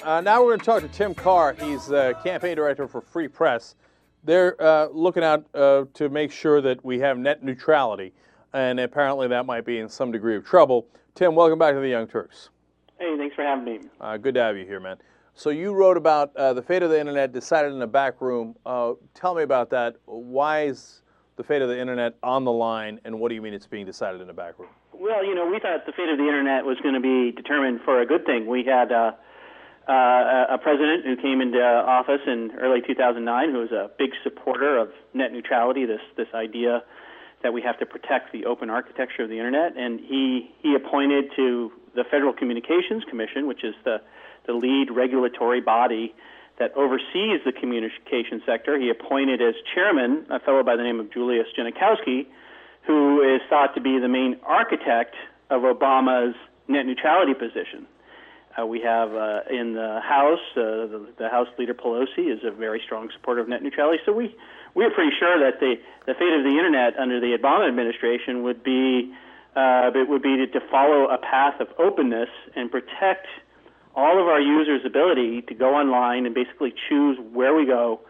Now we're going to talk to Tim Karr. He's the campaign director for Free Press. They're looking out to make sure that we have net neutrality, and apparently that might be in some degree of trouble. Tim, welcome back to the Young Turks. Hey, thanks for having me. Good to have you here, man. So you wrote about the fate of the Internet decided in a back room. Tell me about that. Why is the fate of the Internet on the line, and what do you mean it's being decided in a back room? Well, we thought the fate of the Internet was going to be determined for a good thing. We had a president who came into office in early 2009 who was a big supporter of net neutrality, this idea that we have to protect the open architecture of the Internet, and he appointed to the Federal Communications Commission, which is the lead regulatory body that oversees the communication sector. He appointed as chairman a fellow by the name of Julius Genachowski, who is thought to be the main architect of Obama's net neutrality position. We have in the House, the House Leader Pelosi is a very strong supporter of net neutrality. So we are pretty sure that the fate of the Internet under the Obama administration would be to follow a path of openness and protect all of our users' ability to go online and basically choose where we go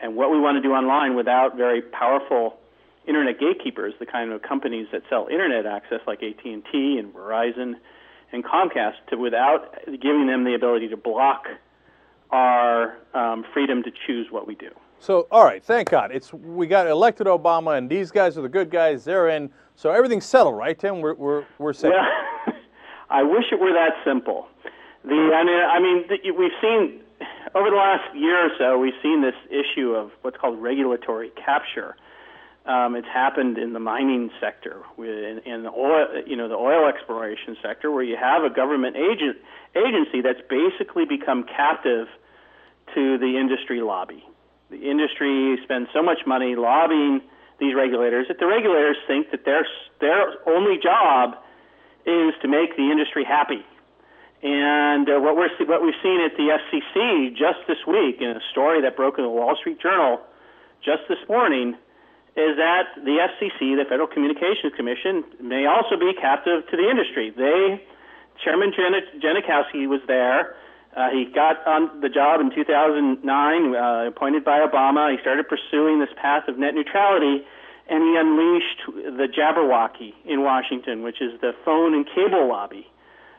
and what we want to do online without very powerful Internet gatekeepers, the kind of companies that sell Internet access like AT&T and Verizon and Comcast, without giving them the ability to block our freedom to choose what we do. So, all right, thank God. We got elected Obama, and these guys are the good guys. They're in, so everything's settled, right, Tim? We're safe. Well, I wish it were that simple. We've seen over the last year or so, we've seen this issue of what's called regulatory capture. It's happened in the mining sector, in the oil exploration sector, where you have a government agency that's basically become captive to the industry lobby. The industry spends so much money lobbying these regulators that the regulators think that their only job is to make the industry happy. And what we've seen at the FCC just this week in a story that broke in the Wall Street Journal just this morning is that the FCC, the Federal Communications Commission, may also be captive to the industry. Chairman Genachowski was there. He got on the job in 2009, appointed by Obama. He started pursuing this path of net neutrality, and he unleashed the Jabberwocky in Washington, which is the phone and cable lobby,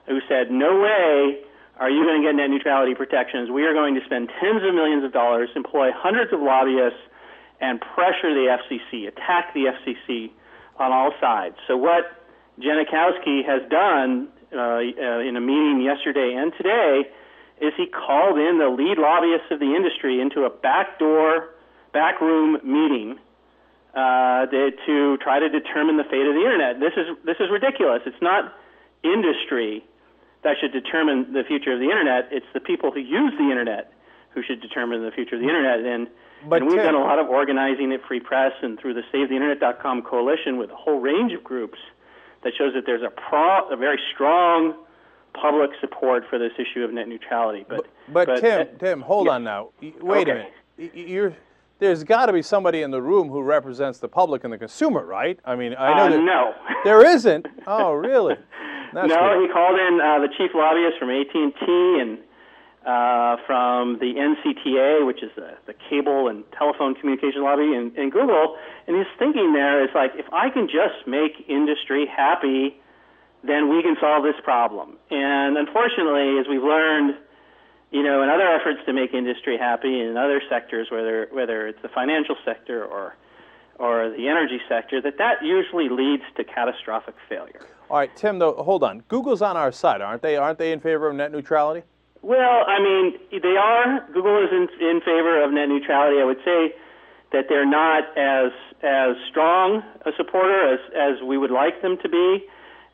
who said, no way are you going to get net neutrality protections. We are going to spend tens of millions of dollars, employ hundreds of lobbyists, and pressure the FCC, attack the FCC on all sides. So what Genachowski has done in a meeting yesterday and today is he called in the lead lobbyists of the industry into a backroom meeting to try to determine the fate of the Internet. This is ridiculous. It's not industry that should determine the future of the Internet. It's the people who use the Internet who should determine the future of the Internet. And we've done a lot of organizing at Free Press and through the SaveTheInternet.com coalition with a whole range of groups that shows that there's a very strong public support for this issue of net neutrality. But Tim, hold on now. Wait a minute. There's got to be somebody in the room who represents the public and the consumer, right? I mean, I know that no. There isn't. Oh, really? That's no, weird. He called in the chief lobbyist from AT&T and from the NCTA, which is the cable and telephone communication lobby, and Google. And his thinking there is like, if I can just make industry happy, then we can solve this problem. And unfortunately, as we've learned, in other efforts to make industry happy in other sectors, whether it's the financial sector or the energy sector, that usually leads to catastrophic failure. All right, Tim, though, hold on. Google's on our side, aren't they? Aren't they in favor of net neutrality? Well, I mean, they are. Google is in favor of net neutrality. I would say that they're not as strong a supporter as we would like them to be.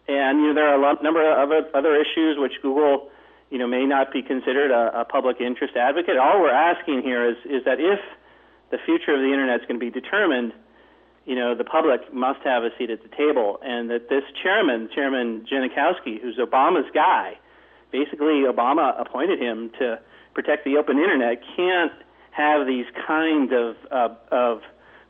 And there are a number of other issues which Google, may not be considered a public interest advocate. All we're asking here is that if the future of the Internet is going to be determined, the public must have a seat at the table, and that this Chairman Genachowski, who's Obama's guy, basically Obama appointed him to protect the open Internet, can't have these kind of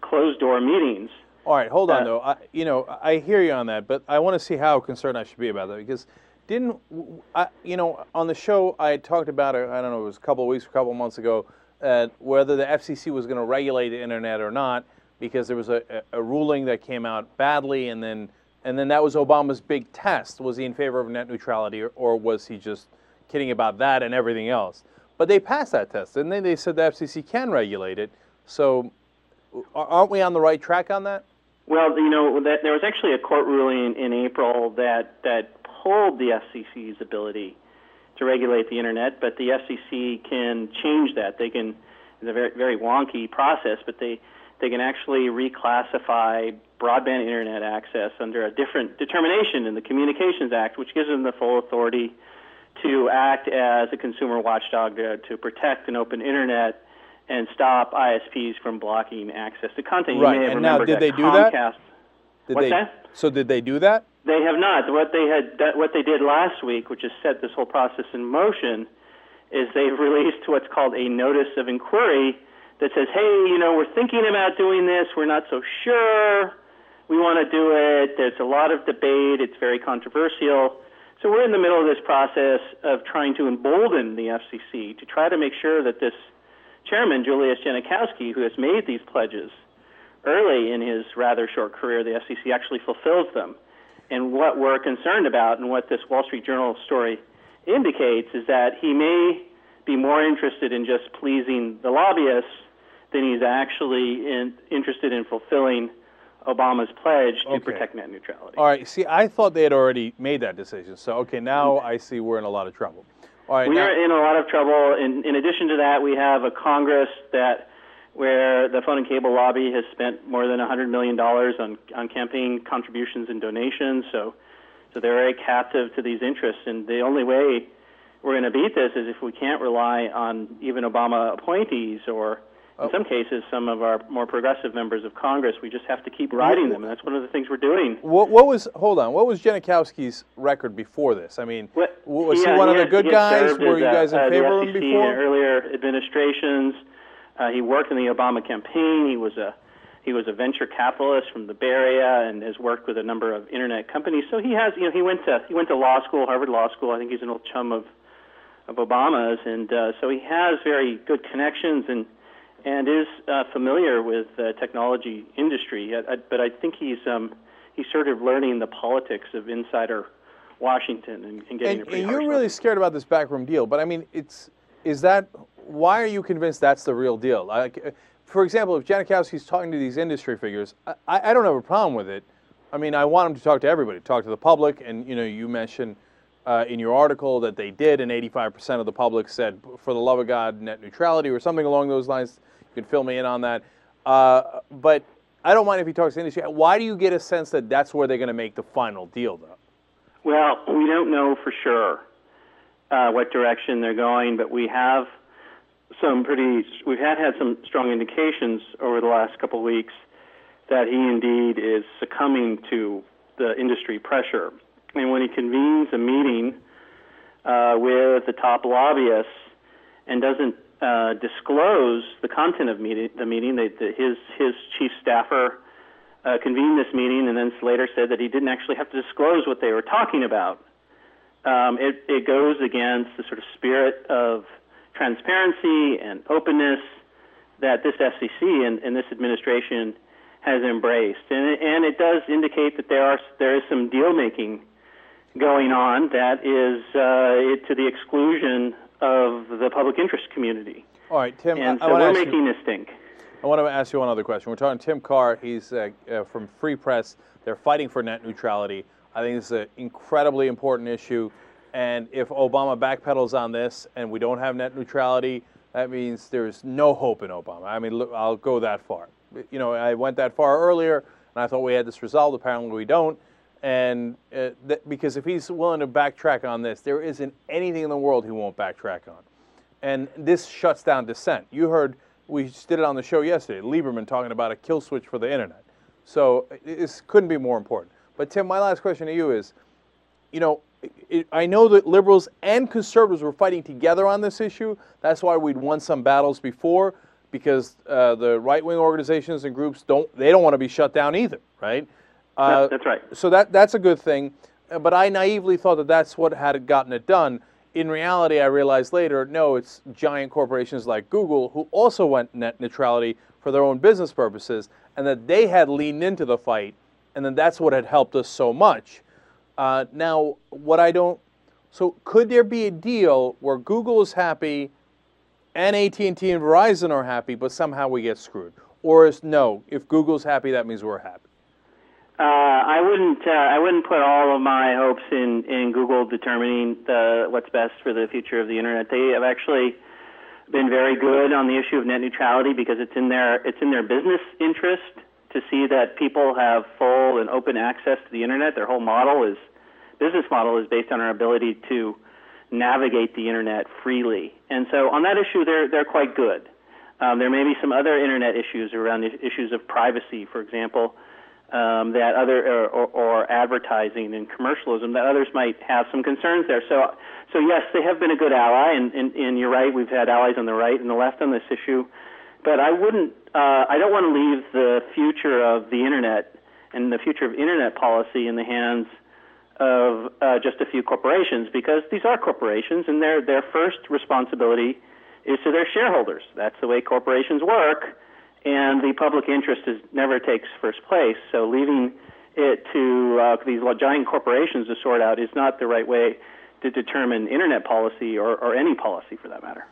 closed-door meetings. All right, hold on, though. I hear you on that, but I want to see how concerned I should be about that, because Didn't on the show I talked about it, I don't know, it was a couple of weeks, a couple of months ago, whether the FCC was going to regulate the internet or not, because there was a ruling that came out badly, and then that was Obama's big test. Was he in favor of net neutrality, or was he just kidding about that and everything else? But they passed that test, and then they said the FCC can regulate it. So aren't we on the right track on that? Well, there was actually a court ruling in April that pulled the FCC's ability to regulate the internet, but the FCC can change that. They can, it's a very, very wonky process, but they can actually reclassify broadband internet access under a different determination in the Communications Act, which gives them the full authority to act as a consumer watchdog to protect an open internet and stop ISPs from blocking access to content. Right. You may have and now, did they do Comcast, that? What's that? So did they do that? They have not. What they did last week, which has set this whole process in motion, is they've released what's called a notice of inquiry that says, hey, we're thinking about doing this. We're not so sure. We want to do it. There's a lot of debate. It's very controversial. So we're in the middle of this process of trying to embolden the FCC to try to make sure that this chairman, Julius Genachowski, who has made these pledges early in his rather short career, the FCC actually fulfills them. And what we're concerned about, and what this Wall Street Journal story indicates, is that he may be more interested in just pleasing the lobbyists than he's actually interested in fulfilling Obama's pledge to protect net neutrality. All right. See, I thought they had already made that decision. So, okay, now I see we're in a lot of trouble. All right. We are in a lot of trouble. In addition to that, we have a Congress where the phone and cable lobby has spent more than $100 million on campaign contributions and donations. So they're very captive to these interests. And the only way we're going to beat this is if we can't rely on even Obama appointees, or in some cases, some of our more progressive members of Congress. We just have to keep riding them, and that's one of the things we're doing. What was Genachowski's record before this? I mean, was he one of the good guys? Were you guys in favor of him before? In earlier administrations, he worked in the Obama campaign. He was a venture capitalist from the Bay Area and has worked with a number of internet companies. So he has, he went to law school, Harvard Law School. I think he's an old chum of Obama's, and so he has very good connections and is familiar with the technology industry. But I think he's sort of learning the politics of insider Washington and getting a pretty harsh. And you're really scared about this backroom deal. But I mean, why are you convinced that's the real deal? Like, for example, if Genachowski's talking to these industry figures, I don't have a problem with it. I mean, I want him to talk to everybody, talk to the public. And you mentioned in your article that they did, and 85% of the public said, for the love of God, net neutrality or something along those lines. You can fill me in on that. But I don't mind if he talks to industry. Why do you get a sense that that's where they're going to make the final deal, though? Well, we don't know for sure what direction they're going, but we have we've had some strong indications over the last couple of weeks that he indeed is succumbing to the industry pressure. And when he convenes a meeting with the top lobbyists and doesn't disclose the content of the meeting, his chief staffer convened this meeting and then later said that he didn't actually have to disclose what they were talking about. It goes against the sort of spirit of transparency and openness that this FCC and this administration has embraced, and it does indicate that there is some deal making going on that is to the exclusion of the public interest community. All right, Tim. And so we're making this stink. I want to ask you one other question. We're talking to Tim Karr. He's from Free Press. They're fighting for net neutrality. I think it's an incredibly important issue. And if Obama backpedals on this and we don't have net neutrality, that means there's no hope in Obama. I mean, look, I'll go that far. I went that far earlier, and I thought we had this resolved. Apparently we don't. And because if he's willing to backtrack on this, there isn't anything in the world he won't backtrack on. And this shuts down dissent. You heard, we just did it on the show yesterday, Lieberman talking about a kill switch for the internet. So this couldn't be more important. But Tim, my last question to you is, I know that liberals and conservatives were fighting together on this issue. That's why we'd won some battles before, because the right-wing organizations and groups don't want to be shut down either, right? That's right. So that's a good thing. but I naively thought that that's what had gotten it done. In reality, I realized later, no, it's giant corporations like Google who also went net neutrality for their own business purposes, and that they had leaned into the fight, and then that's what had helped us so much. Now, what I don't, so could there be a deal where Google is happy and AT&T and Verizon are happy, but somehow we get screwed? Or is no, if Google's happy, that means we're happy? I wouldn't put all of my hopes in Google determining what's best for the future of the internet. They have actually been very good on the issue of net neutrality because it's in their business interest to see that people have full and open access to the internet. Their whole business model is based on our ability to navigate the internet freely. And so on that issue, they're quite good. There may be some other internet issues around the issues of privacy, for example, that other or advertising and commercialism that others might have some concerns there. So yes, they have been a good ally, and you're right. We've had allies on the right and the left on this issue, but I don't want to leave the future of the internet and the future of internet policy in the hands of just a few corporations, because these are corporations, and their first responsibility is to their shareholders. That's the way corporations work. And the public interest never takes first place. So leaving it to these giant corporations to sort out is not the right way to determine internet policy or any policy for that matter.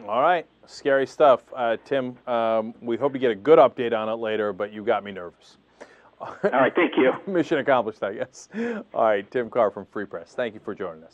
All right. Scary stuff. Tim, we hope you get a good update on it later, but you got me nervous. All right. Thank you. Mission accomplished, I guess. All right. Tim Karr from Free Press. Thank you for joining us.